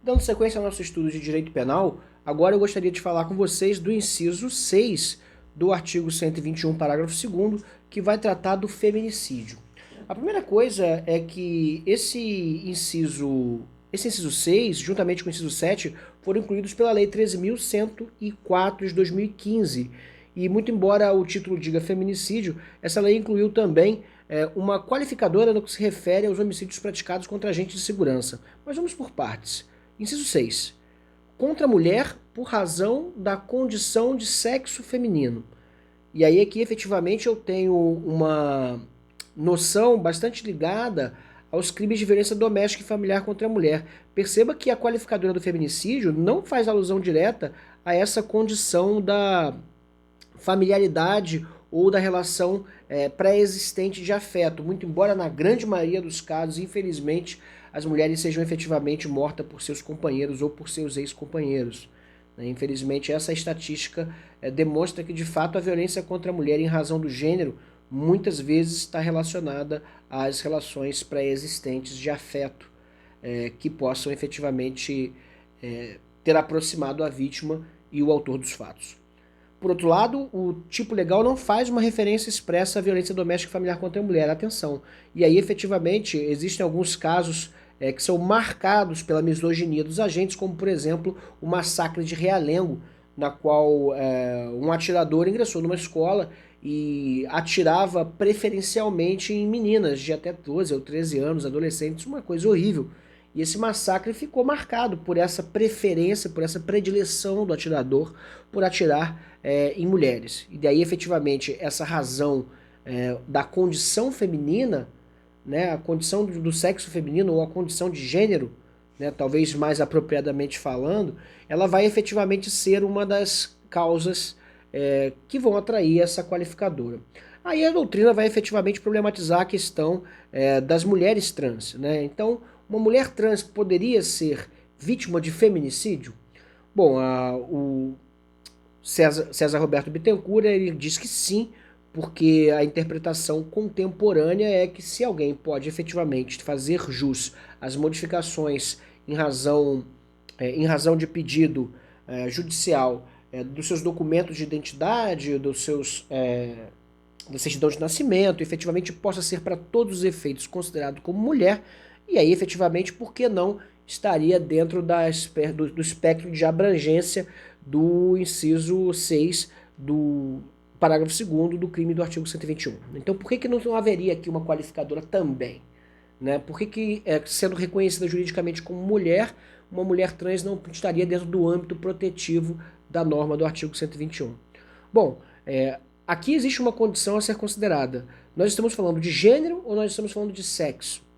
Dando sequência ao nosso estudo de direito penal, agora eu gostaria de falar com vocês do inciso 6 do artigo 121, parágrafo 2º, que vai tratar do feminicídio. A primeira coisa é que esse inciso 6, juntamente com o inciso 7, foram incluídos pela Lei 13.104 de 2015. E muito embora o título diga feminicídio, essa lei incluiu também uma qualificadora no que se refere aos homicídios praticados contra agentes de segurança. Mas vamos por partes. Inciso 6. Contra a mulher por razão da condição de sexo feminino. E aí aqui efetivamente eu tenho uma noção bastante ligada aos crimes de violência doméstica e familiar contra a mulher. Perceba que a qualificadora do feminicídio não faz alusão direta a essa condição da familiaridade ou da relação pré-existente de afeto, muito embora na grande maioria dos casos, infelizmente, as mulheres sejam efetivamente mortas por seus companheiros ou por seus ex-companheiros. Infelizmente, essa estatística demonstra que, de fato, a violência contra a mulher em razão do gênero muitas vezes está relacionada às relações pré-existentes de afeto que possam efetivamente ter aproximado a vítima e o autor dos fatos. Por outro lado, o tipo legal não faz uma referência expressa à violência doméstica e familiar contra a mulher. Atenção. E aí, efetivamente, existem alguns casos que são marcados pela misoginia dos agentes, como, por exemplo, o massacre de Realengo, na qual um atirador ingressou numa escola e atirava preferencialmente em meninas de até 12 ou 13 anos, adolescentes, uma coisa horrível. E esse massacre ficou marcado por essa preferência, por essa predileção do atirador por atirar em mulheres. E daí, efetivamente, essa razão da condição feminina, né, a condição do sexo feminino ou a condição de gênero, né, talvez mais apropriadamente falando, ela vai efetivamente ser uma das causas que vão atrair essa qualificadora. Aí a doutrina vai efetivamente problematizar a questão das mulheres trans, né? Então, uma mulher trans poderia ser vítima de feminicídio? Bom, o César Roberto Bittencourt ele diz que sim, porque a interpretação contemporânea é que se alguém pode efetivamente fazer jus às modificações em razão de pedido judicial dos seus documentos de identidade, da certidão de nascimento, efetivamente possa ser para todos os efeitos considerado como mulher, e aí efetivamente, por que não estaria dentro do espectro de abrangência do inciso 6 do parágrafo 2º do crime do artigo 121. Então, por que não haveria aqui uma qualificadora também? Né? Por que sendo reconhecida juridicamente como mulher, uma mulher trans não estaria dentro do âmbito protetivo da norma do artigo 121? Bom, aqui existe uma condição a ser considerada. Nós estamos falando de gênero ou nós estamos falando de sexo?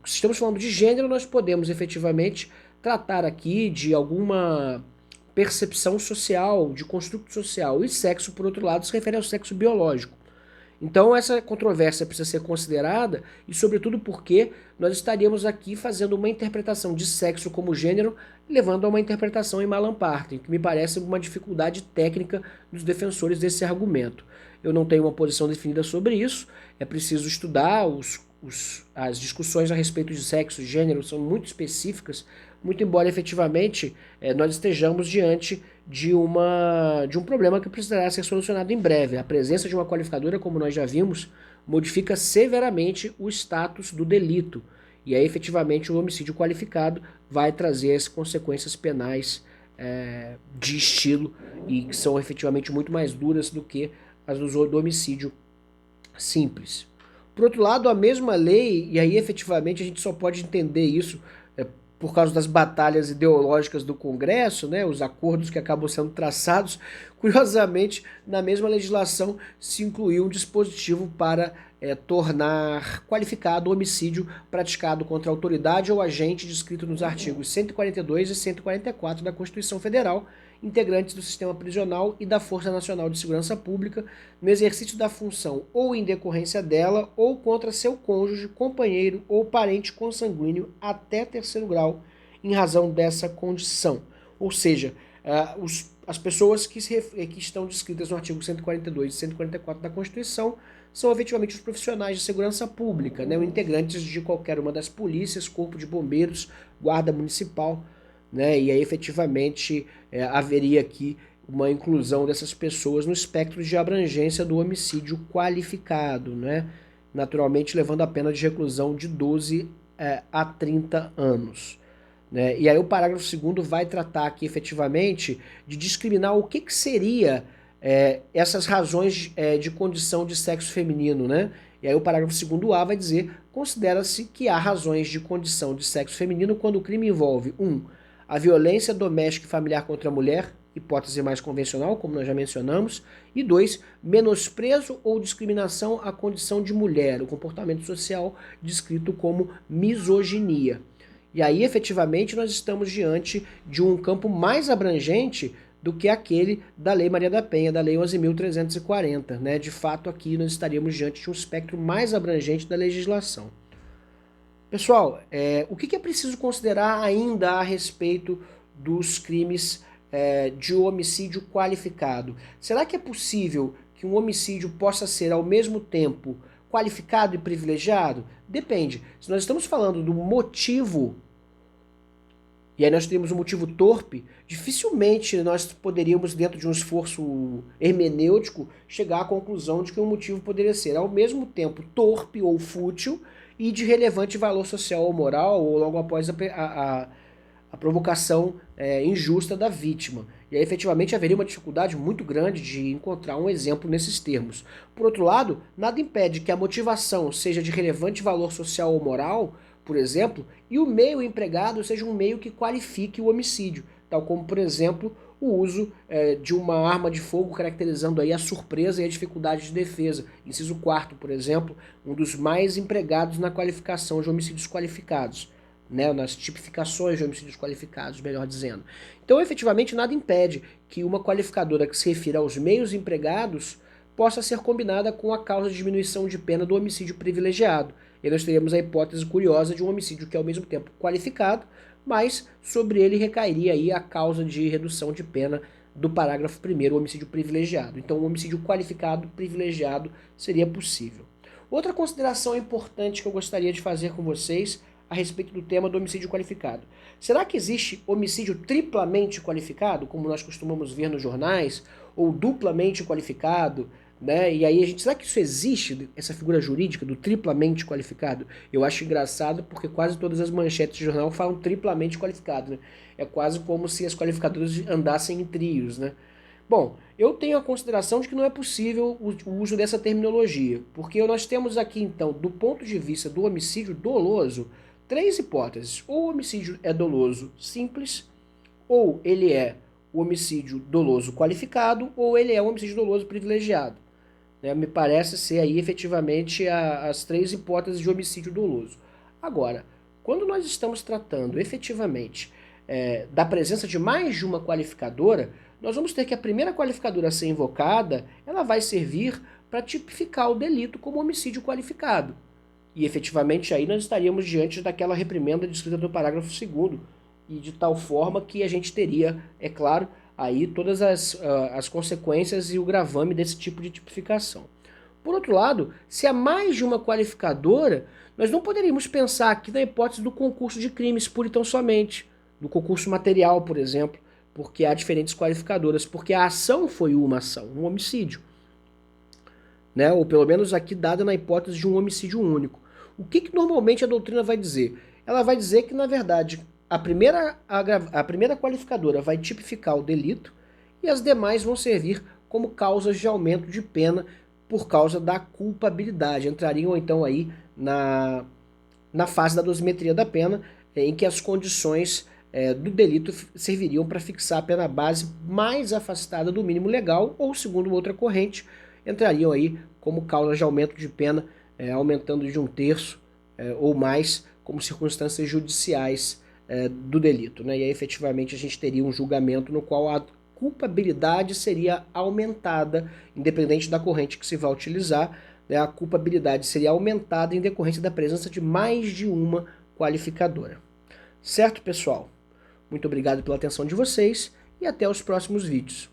Se estamos falando de gênero, nós podemos efetivamente tratar aqui de alguma percepção social, de construto social. E sexo, por outro lado, se refere ao sexo biológico. Então essa controvérsia precisa ser considerada, e sobretudo porque nós estaríamos aqui fazendo uma interpretação de sexo como gênero, levando a uma interpretação em Malam Partem, que me parece uma dificuldade técnica dos defensores desse argumento. Eu não tenho uma posição definida sobre isso, é preciso estudar as discussões a respeito de sexo e gênero são muito específicas, muito embora efetivamente nós estejamos diante de um problema que precisará ser solucionado em breve. A presença de uma qualificadora, como nós já vimos, modifica severamente o status do delito. E aí, efetivamente, o homicídio qualificado vai trazer as consequências penais de estilo e que são efetivamente muito mais duras do que as do homicídio simples. Por outro lado, a mesma lei, e aí efetivamente a gente só pode entender isso por causa das batalhas ideológicas do Congresso, né, os acordos que acabam sendo traçados, curiosamente, na mesma legislação se incluiu um dispositivo para tornar qualificado o homicídio praticado contra a autoridade ou agente descrito nos artigos 142 e 144 da Constituição Federal, integrantes do sistema prisional e da Força Nacional de Segurança Pública, no exercício da função ou em decorrência dela, ou contra seu cônjuge, companheiro ou parente consanguíneo até terceiro grau, em razão dessa condição. Ou seja, as pessoas que estão descritas no artigo 142 e 144 da Constituição são efetivamente os profissionais de segurança pública, né, integrantes de qualquer uma das polícias, corpo de bombeiros, guarda municipal, né? E aí efetivamente haveria aqui uma inclusão dessas pessoas no espectro de abrangência do homicídio qualificado, né? Naturalmente levando a pena de reclusão de 12 a 30 anos. Né? E aí o parágrafo 2º vai tratar aqui efetivamente de discriminar o que seria essas razões de condição de sexo feminino, né? E aí o parágrafo 2º-A vai dizer: considera-se que há razões de condição de sexo feminino quando o crime envolve 1. A violência doméstica e familiar contra a mulher, hipótese mais convencional, como nós já mencionamos, e 2. Menosprezo ou discriminação à condição de mulher, o comportamento social descrito como misoginia. E aí, efetivamente, nós estamos diante de um campo mais abrangente do que aquele da Lei Maria da Penha, da Lei 11.340, né? De fato, aqui nós estaríamos diante de um espectro mais abrangente da legislação. Pessoal, o que é preciso considerar ainda a respeito dos crimes de homicídio qualificado? Será que é possível que um homicídio possa ser, ao mesmo tempo, qualificado e privilegiado? Depende. Se nós estamos falando do motivo, e aí nós teríamos um motivo torpe, dificilmente nós poderíamos, dentro de um esforço hermenêutico, chegar à conclusão de que um motivo poderia ser, ao mesmo tempo, torpe ou fútil e de relevante valor social ou moral, ou logo após a provocação injusta da vítima. E aí, efetivamente, haveria uma dificuldade muito grande de encontrar um exemplo nesses termos. Por outro lado, nada impede que a motivação seja de relevante valor social ou moral, por exemplo, e o meio empregado seja um meio que qualifique o homicídio, tal como, por exemplo, o uso de uma arma de fogo, caracterizando aí a surpresa e a dificuldade de defesa. Inciso 4º, por exemplo, um dos mais empregados na qualificação de homicídios qualificados, né, nas tipificações de homicídios qualificados, melhor dizendo. Então, efetivamente, nada impede que uma qualificadora que se refira aos meios empregados possa ser combinada com a causa de diminuição de pena do homicídio privilegiado. E nós teríamos a hipótese curiosa de um homicídio que é ao mesmo tempo qualificado, mas sobre ele recairia aí a causa de redução de pena do parágrafo 1º, o homicídio privilegiado. Então, o homicídio qualificado privilegiado seria possível. Outra consideração importante que eu gostaria de fazer com vocês a respeito do tema do homicídio qualificado. Será que existe homicídio triplamente qualificado, como nós costumamos ver nos jornais, ou duplamente qualificado, né? E aí será que isso existe, essa figura jurídica do triplamente qualificado? Eu acho engraçado porque quase todas as manchetes de jornal falam triplamente qualificado, né? É quase como se as qualificadoras andassem em trios, né? Bom, eu tenho a consideração de que não é possível o uso dessa terminologia, porque nós temos aqui, então, do ponto de vista do homicídio doloso, 3 hipóteses. Ou o homicídio é doloso simples, ou ele é o homicídio doloso qualificado, ou ele é o homicídio doloso privilegiado. Me parece ser aí efetivamente as 3 hipóteses de homicídio doloso. Agora, quando nós estamos tratando efetivamente da presença de mais de uma qualificadora, nós vamos ter que a primeira qualificadora a ser invocada, ela vai servir para tipificar o delito como homicídio qualificado. E efetivamente aí nós estaríamos diante daquela reprimenda descrita no parágrafo 2º, e de tal forma que a gente teria, é claro, aí todas as consequências e o gravame desse tipo de tipificação. Por outro lado, se há mais de uma qualificadora, nós não poderíamos pensar aqui na hipótese do concurso de crimes pura e tão somente, do concurso material, por exemplo, porque há diferentes qualificadoras, porque a ação foi uma ação, um homicídio, né? Ou pelo menos aqui dada na hipótese de um homicídio único. O que normalmente a doutrina vai dizer? Ela vai dizer que, na verdade, a primeira qualificadora vai tipificar o delito e as demais vão servir como causas de aumento de pena por causa da culpabilidade. Entrariam então aí na fase da dosimetria da pena, em que as condições do delito serviriam para fixar a pena base mais afastada do mínimo legal, ou, segundo outra corrente, entrariam aí como causa de aumento de pena, aumentando de 1/3 ou mais, como circunstâncias judiciais do delito, né? E aí, efetivamente, a gente teria um julgamento no qual a culpabilidade seria aumentada, independente da corrente que se vai utilizar, né? A culpabilidade seria aumentada em decorrência da presença de mais de uma qualificadora. Certo, pessoal? Muito obrigado pela atenção de vocês e até os próximos vídeos.